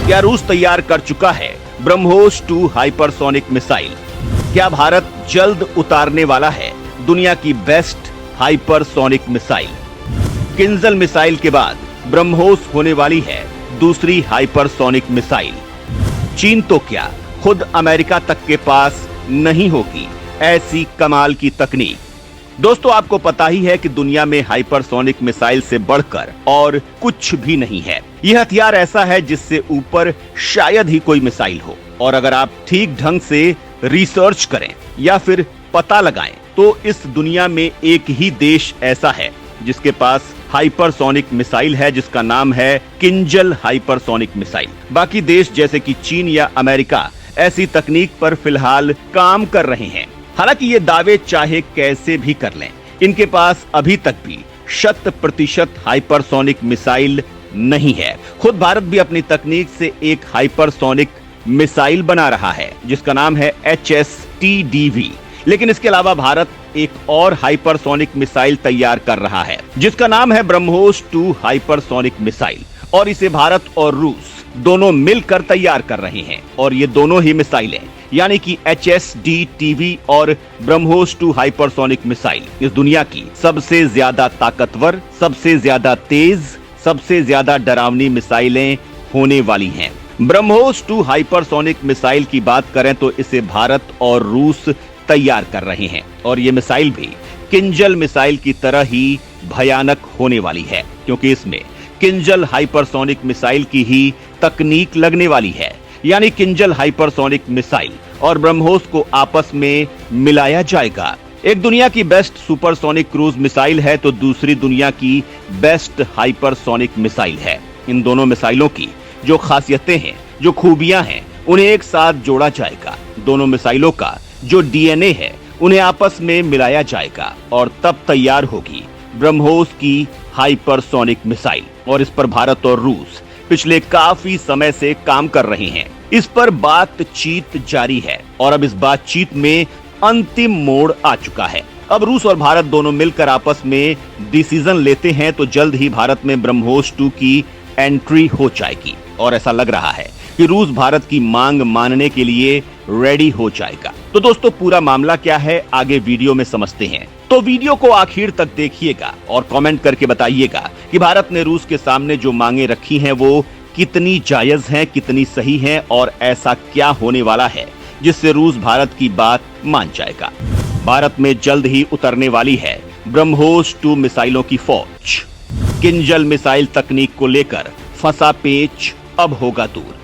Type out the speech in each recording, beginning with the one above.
क्या रूस तैयार कर चुका है ब्रह्मोस 2 हाइपरसोनिक मिसाइल? क्या भारत जल्द उतारने वाला है दुनिया की best hypersonic missile? Kinjal missile के बाद ब्रह्मोस होने वाली है दूसरी हाइपरसोनिक मिसाइल। चीन तो क्या, खुद अमेरिका तक के पास नहीं होगी ऐसी कमाल की तकनीक। दोस्तों, आपको पता ही है कि दुनिया में हाइपरसोनिक मिसाइल से बढ़कर और कुछ भी नहीं है। यह हथियार ऐसा है जिससे ऊपर शायद ही कोई मिसाइल हो, और अगर आप ठीक ढंग से रिसर्च करें या फिर पता लगाएं तो इस दुनिया में एक ही देश ऐसा है जिसके पास हाइपरसोनिक मिसाइल है, जिसका नाम है किंजल हाइपरसोनिक मिसाइल। बाकी देश जैसे कि चीन या अमेरिका ऐसी तकनीक पर फिलहाल काम कर रहे हैं। हालांकि ये दावे चाहे कैसे भी कर लें, इनके पास अभी तक भी 100% हाइपरसोनिक मिसाइल नहीं है। खुद भारत भी अपनी तकनीक से एक हाइपरसोनिक मिसाइल बना रहा है जिसका नाम है HSTDV। लेकिन इसके अलावा भारत एक और हाइपरसोनिक मिसाइल तैयार कर रहा है जिसका नाम है ब्रह्मोस 2 हाइपरसोनिक मिसाइल, और इसे भारत और रूस दोनों मिलकर तैयार कर रहे हैं। और ये दोनों ही मिसाइलें यानी कि HSTDV और ब्रह्मोस 2 हाइपरसोनिक मिसाइल इस दुनिया की सबसे ज्यादा ताकतवर, सबसे ज्यादा तेज, सबसे ज्यादा डरावनी मिसाइलें होने वाली हैं। ब्रह्मोस 2 हाइपरसोनिक मिसाइल की बात करें तो इसे भारत और रूस तैयार कर रहे हैं, और ये मिसाइल भी किंजल मिसाइल की तरह ही भयानक होने वाली है, क्योंकि इसमें किंजल हाइपरसोनिक मिसाइल की ही तकनीक लगने वाली है। यानी किंजल हाइपरसोनिक मिसाइल और ब्रह्मोस को आपस में मिलाया जाएगा। एक दुनिया की बेस्ट सुपरसोनिक क्रूज मिसाइल है तो दूसरी दुनिया की बेस्ट हाइपरसोनिक मिसाइल है। इन दोनों मिसाइलों की जो खासियतें हैं, जो खूबियां हैं, उन्हें एक साथ जोड़ा जाएगा। दोनों मिसाइलों का जो DNA है उन्हें आपस में मिलाया जाएगा, और तब तैयार होगी ब्रह्मोस की हाइपरसोनिक मिसाइल। और इस पर भारत और रूस पिछले काफी समय से काम कर रहे हैं। इस पर बातचीत जारी है, और अब इस बातचीत में अंतिम मोड़ आ चुका है। अब रूस और भारत दोनों मिलकर आपस में डिसीजन लेते हैं तो जल्द ही भारत में ब्रह्मोस 2 की एंट्री हो जाएगी, और ऐसा लग रहा है कि रूस भारत की मांग मानने के लिए रेडी हो जाएगा। तो दोस्तों, पूरा मामला क्या है आगे वीडियो में समझते हैं। तो वीडियो को आखिर तक देखिएगा और कमेंट करके बताइएगा कि भारत ने रूस के सामने जो मांगे रखी हैं वो कितनी जायज हैं, कितनी सही हैं, और ऐसा क्या होने वाला है जिससे रूस भारत की बात मान जाएगा। भारत में जल्द ही उतरने वाली है ब्रह्मोस 2 मिसाइलों की फौज। किंजल मिसाइल तकनीक को लेकर फंसा पेच अब होगा दूर।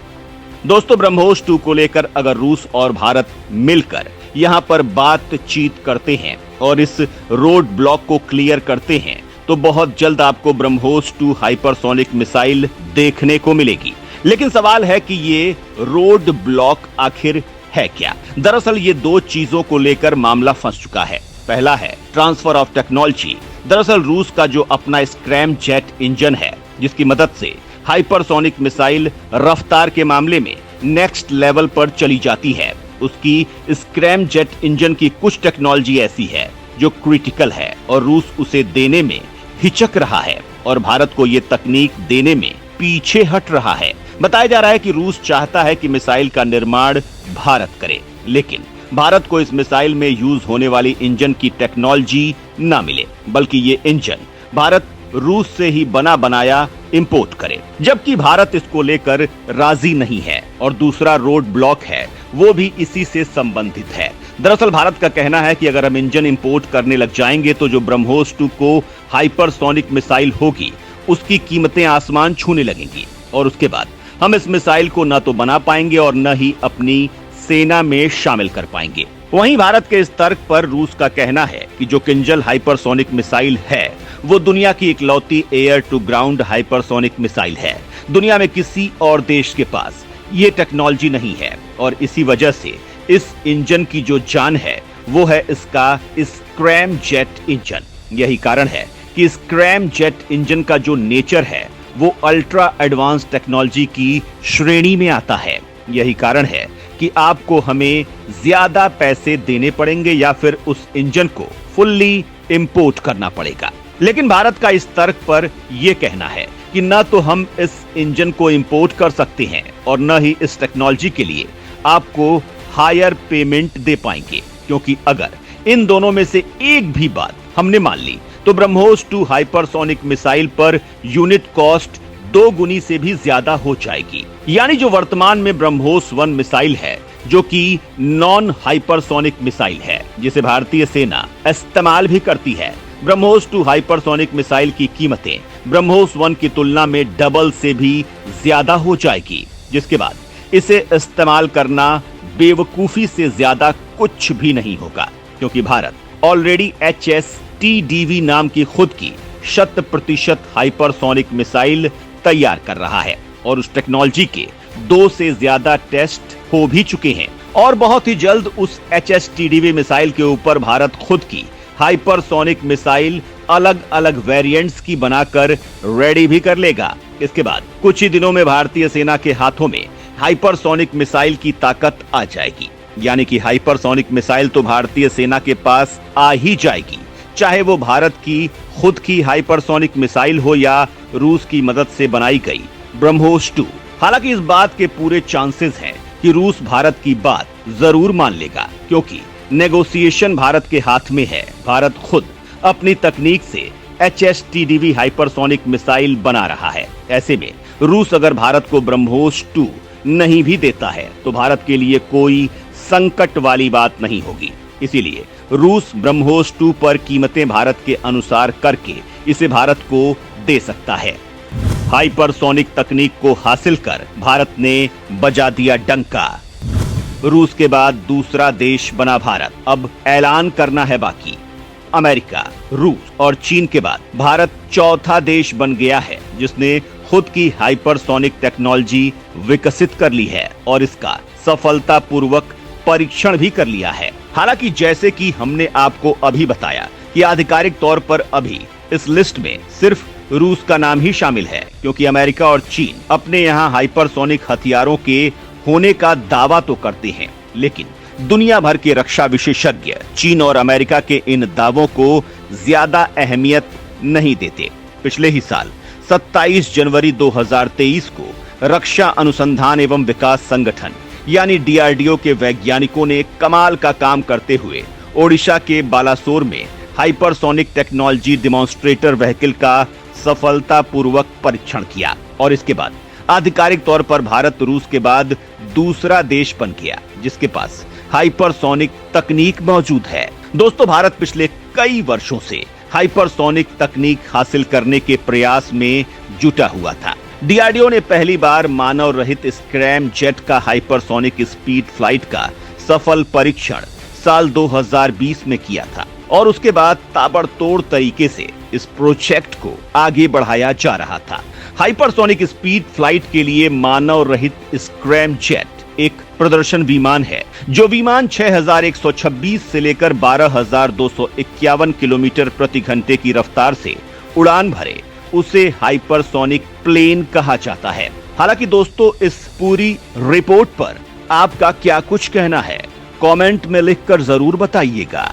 दोस्तों, ब्रह्मोस 2 को लेकर अगर रूस और भारत मिलकर यहाँ पर बातचीत करते हैं और इस रोड ब्लॉक को क्लियर करते हैं तो बहुत जल्द आपको ब्रह्मोस 2 हाइपरसोनिक मिसाइल देखने को मिलेगी। लेकिन सवाल है कि ये रोड ब्लॉक आखिर है क्या? दरअसल ये दो चीजों को लेकर मामला फंस चुका है। पहला है ट्रांसफर ऑफ टेक्नोलॉजी। दरअसल रूस का जो अपना स्क्रैम जेट इंजन है, जिसकी मदद से हाइपरसोनिक मिसाइल रफ्तार के मामले में नेक्स्ट लेवल पर चली जाती है, उसकी स्क्रैम जेट इंजन की कुछ टेक्नोलॉजी ऐसी है जो क्रिटिकल है, और रूस उसे देने में हिचक रहा है और भारत को ये तकनीक देने में पीछे हट रहा है। बताया जा रहा है कि रूस चाहता है कि मिसाइल का निर्माण भारत करे, लेकिन भारत को इस मिसाइल में यूज होने वाली इंजन की टेक्नोलॉजी ना मिले, बल्कि ये इंजन भारत रूस से ही बना बनाया इंपोर्ट करे, जबकि भारत इसको लेकर राजी नहीं है। और दूसरा रोड ब्लॉक है, वो भी इसी से संबंधित है। दरअसल भारत का कहना है कि अगर हम इंजन इंपोर्ट करने लग जाएंगे तो जो ब्रह्मोस 2 को हाइपरसोनिक मिसाइल होगी उसकी कीमतें आसमान छूने लगेंगी, और उसके बाद हम इस मिसाइल को न तो बना पाएंगे और न ही अपनी सेना में शामिल कर पाएंगे। वहीं भारत के इस तर्क पर रूस का कहना है कि जो किंजल हाइपरसोनिक मिसाइल है वो दुनिया की इकलौती air to ground hypersonic missile है। दुनिया में किसी और देश के पास ये टेक्नोलॉजी नहीं है, और इसी वजह से इस इंजन की जो जान है वो है इसका स्क्रैम जेट इंजन। यही कारण है कि स्क्रैम जेट इंजन का जो नेचर है वो अल्ट्रा एडवांस टेक्नोलॉजी की श्रेणी में आता है। यही कारण है कि आपको हमें ज्यादा पैसे देने पड़ेंगे या फिर उस इंजन को फुल्ली इंपोर्ट करना पड़ेगा। लेकिन भारत का इस तर्क पर यह कहना है कि न तो हम इस इंजन को इंपोर्ट कर सकते हैं और न ही इस टेक्नोलॉजी के लिए आपको हायर पेमेंट दे पाएंगे, क्योंकि अगर इन दोनों में से एक भी बात हमने मान ली तो BrahMos 2 hypersonic missile per unit cost 2 गुनी से भी ज्यादा हो जाएगी। यानी जो वर्तमान में ब्रह्मोस 1 मिसाइल है, जो कि नॉन हाइपरसोनिक मिसाइल है, जिसे भारतीय सेना इस्तेमाल भी करती है, ब्रह्मोस 2 हाइपरसोनिक मिसाइल की कीमतें ब्रह्मोस 1 की तुलना में डबल से भी ज्यादा हो जाएगी, जिसके बाद इसे इस्तेमाल करना बेवकूफी से ज्यादा कुछ भी नहीं होगा, क्योंकि भारत ऑलरेडी HSTDV नाम की खुद की 100% हाइपरसोनिक मिसाइल तैयार कर रहा है और उस टेक्नोलॉजी के 2 से ज्यादा टेस्ट हो भी चुके हैं और बहुत ही जल्द उस HSTDV मिसाइल के ऊपर भारत खुद की हाइपरसोनिक मिसाइल अलग अलग वेरिएंट्स की बनाकर रेडी भी कर लेगा। इसके बाद कुछ ही दिनों में भारतीय सेना के हाथों में हाइपरसोनिक मिसाइल की ताकत आ जाएगी, यानी कि हाइपरसोनिक मिसाइल तो भारतीय सेना के पास आ ही जाएगी, चाहे वो भारत की खुद की हाइपरसोनिक मिसाइल हो या रूस की मदद से बनाई गई ब्रह्मोस 2। हालांकि इस बात के पूरे चांसेस हैं कि रूस भारत की बात जरूर मान लेगा, क्योंकि नेगोशिएशन भारत के हाथ में है। भारत खुद अपनी तकनीक से HSTDV हाइपरसोनिक मिसाइल बना रहा है। ऐसे में रूस अगर भारत को ब्रह्मोस 2 नहीं भी देता है तो भारत के लिए कोई संकट वाली बात नहीं होगी। इसीलिए रूस ब्रह्मोस 2 पर कीमतें भारत के अनुसार करके इसे भारत को दे सकता है। हाइपरसोनिक तकनीक को हासिल कर भारत ने बजा दिया डंका। रूस के बाद दूसरा देश बना भारत। अब ऐलान करना है बाकी। अमेरिका, रूस और चीन के बाद भारत चौथा देश बन गया है जिसने खुद की हाइपरसोनिक टेक्नोलॉजी विकसित कर ली है और इसका सफलतापूर्वक परीक्षण भी कर लिया है। हालांकि जैसे कि हमने आपको अभी बताया कि आधिकारिक तौर पर अभी इस लिस्ट में सिर्फ रूस का नाम ही शामिल है, क्योंकि अमेरिका और चीन अपने यहाँ हाइपरसोनिक हथियारों के होने का दावा तो करते हैं, लेकिन दुनिया भर के रक्षा विशेषज्ञ चीन और अमेरिका के इन दावों को ज्यादा अहमियत नहीं देते। पिछले ही साल 27 जनवरी 2023 को रक्षा अनुसंधान एवं विकास संगठन यानी DRDO के वैज्ञानिकों ने कमाल का काम करते हुए ओडिशा के बालासोर में हाइपरसोनिक टेक्नोलॉजी डिमॉन्स्ट्रेटर व्हीकल का सफलतापूर्वक परीक्षण किया और इसके बाद आधिकारिक तौर पर भारत रूस के बाद दूसरा देश बन गया जिसके पास हाइपरसोनिक तकनीक मौजूद है। दोस्तों, भारत पिछले कई वर्षों से हाइपरसोनिक तकनीक हासिल करने के प्रयास में जुटा हुआ था। DRDO ने पहली बार मानव रहित स्क्रैम जेट का हाइपरसोनिक स्पीड फ्लाइट का सफल परीक्षण साल 2020 में किया था और उसके बाद ताबड़तोड़ तरीके से इस प्रोजेक्ट को आगे बढ़ाया जा रहा था। हाइपरसोनिक स्पीड फ्लाइट के लिए मानव रहित स्क्रैम जेट एक प्रदर्शन विमान है। जो विमान 6126 से लेकर 12251 किलोमीटर प्रति घंटे की रफ्तार से उड़ान भरे उसे हाइपरसोनिक प्लेन कहा जाता है। हालांकि दोस्तों, इस पूरी रिपोर्ट पर आपका क्या कुछ कहना है, कमेंट में लिखकर जरूर बताइएगा।